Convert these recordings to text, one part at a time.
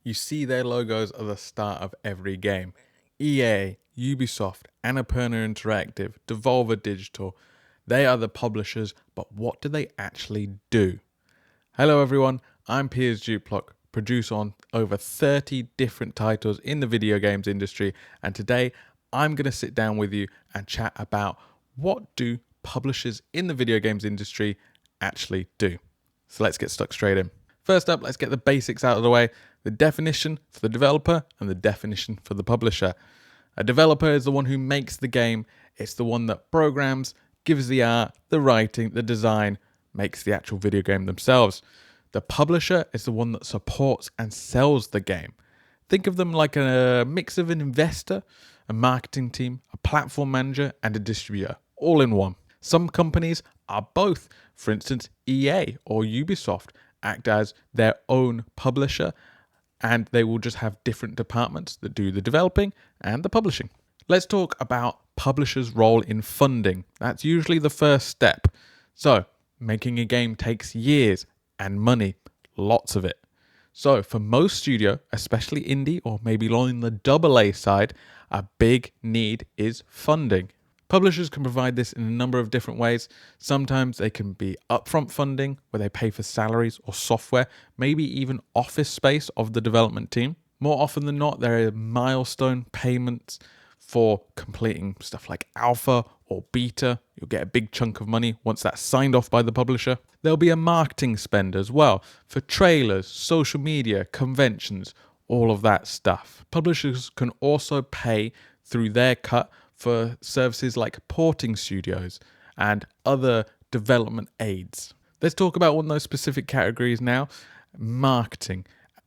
You see their logos at the start of every game. EA, Ubisoft, Annapurna Interactive, Devolver Digital, they are the publishers, but what do they actually do? Hello everyone, I'm Piers Duplock, producer on over 30 different titles in the video games industry, and today I'm going to sit down with you and chat about what do publishers in the video games industry actually do. So let's get stuck straight in. First up, let's get the basics out of the way. The definition for the developer and the definition for the publisher. A developer is the one who makes the game. It's the one that programs, gives the art, the writing, the design, makes the actual video game themselves. The publisher is the one that supports and sells the game. Think of them like a mix of an investor, a marketing team, a platform manager, and a distributor, all in one. Some companies are both. For instance, EA or Ubisoft act as their own publisher, and they will just have different departments that do the developing and the publishing. Let's talk about publishers' role in funding. That's usually the first step. So, making a game takes years and money, lots of it. So, for most studio, especially indie or maybe on the AA side, a big need is funding. Publishers can provide this in a number of different ways. Sometimes they can be upfront funding, where they pay for salaries or software, maybe even office space of the development team. More often than not, there are milestone payments for completing stuff like alpha or beta. You'll get a big chunk of money once that's signed off by the publisher. There'll be a marketing spend as well for trailers, social media, conventions, all of that stuff. Publishers can also pay through their cut for services like porting studios and other development aids. Let's talk about one of those specific categories now, marketing.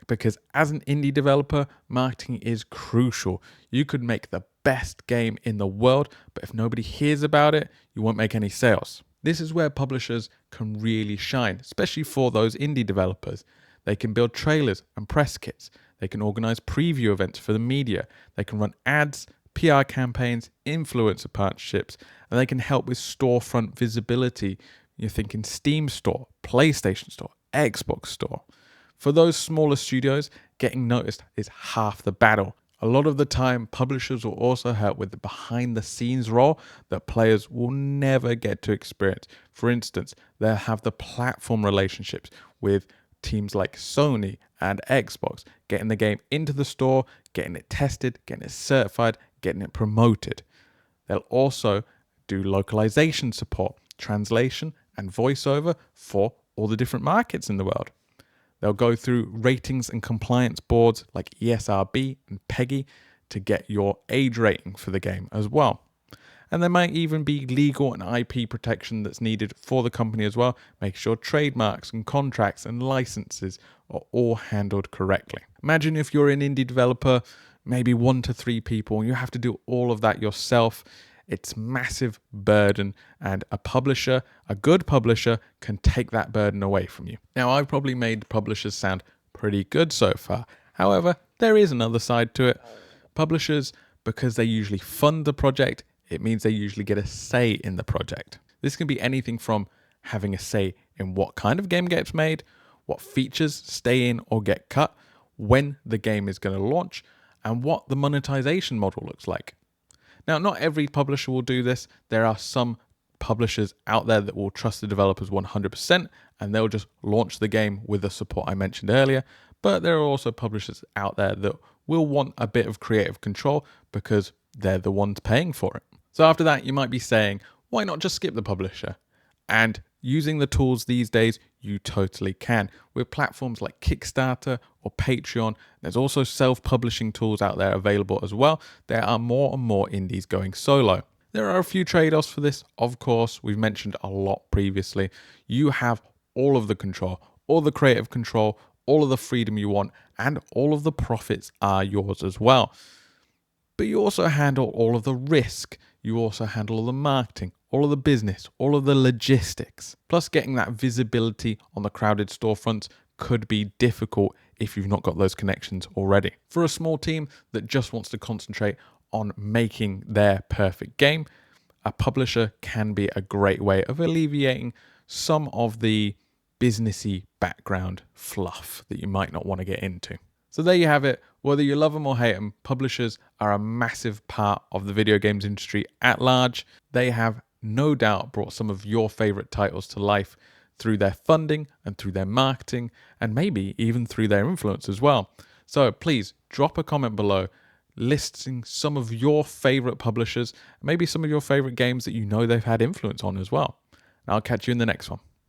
Because as an indie developer, marketing is crucial. You could make the best game in the world, but if nobody hears about it, you won't make any sales. This is where publishers can really shine, especially for those indie developers. They can build trailers and press kits. They can organize preview events for the media. They can run ads, PR campaigns, influencer partnerships, and they can help with storefront visibility. You're thinking Steam Store, PlayStation Store, Xbox Store. For those smaller studios, getting noticed is half the battle. A lot of the time, publishers will also help with the behind-the-scenes role that players will never get to experience. For instance, they'll have the platform relationships with teams like Sony and Xbox, getting the game into the store, getting it tested, getting it certified, getting it promoted. They'll also do localization support, translation, and voiceover for all the different markets in the world. They'll go through ratings and compliance boards like ESRB and PEGI to get your age rating for the game as well. And there might even be legal and IP protection that's needed for the company as well. Make sure trademarks and contracts and licenses are all handled correctly. Imagine if you're an indie developer, maybe 1 to 3 people, and you have to do all of that yourself. It's massive burden, and a publisher, a good publisher, can take that burden away from you. Now, I've probably made publishers sound pretty good so far. However, there is another side to it. Publishers, because they usually fund the project, it means they usually get a say in the project. This can be anything from having a say in what kind of game gets made, what features stay in or get cut, when the game is going to launch, and what the monetization model looks like. Now, not every publisher will do this. There are some publishers out there that will trust the developers 100% and they'll just launch the game with the support I mentioned earlier. But there are also publishers out there that will want a bit of creative control because they're the ones paying for it. So after that, you might be saying, why not just skip the publisher? And using the tools these days, you totally can. With platforms like Kickstarter or Patreon, there's also self-publishing tools out there available as well. There are more and more indies going solo. There are a few trade-offs for this. Of course, we've mentioned a lot previously. You have all of the control, all the creative control, all of the freedom you want, and all of the profits are yours as well. But you also handle all of the risk. You also handle all the marketing, all of the business, all of the logistics. Plus, getting that visibility on the crowded storefronts could be difficult if you've not got those connections already. For a small team that just wants to concentrate on making their perfect game, a publisher can be a great way of alleviating some of the businessy background fluff that you might not want to get into. So there you have it. Whether you love them or hate them, publishers are a massive part of the video games industry at large. They have no doubt brought some of your favorite titles to life through their funding and through their marketing, and maybe even through their influence as well. So please drop a comment below listing some of your favorite publishers, maybe some of your favorite games that you know they've had influence on as well. And I'll catch you in the next one.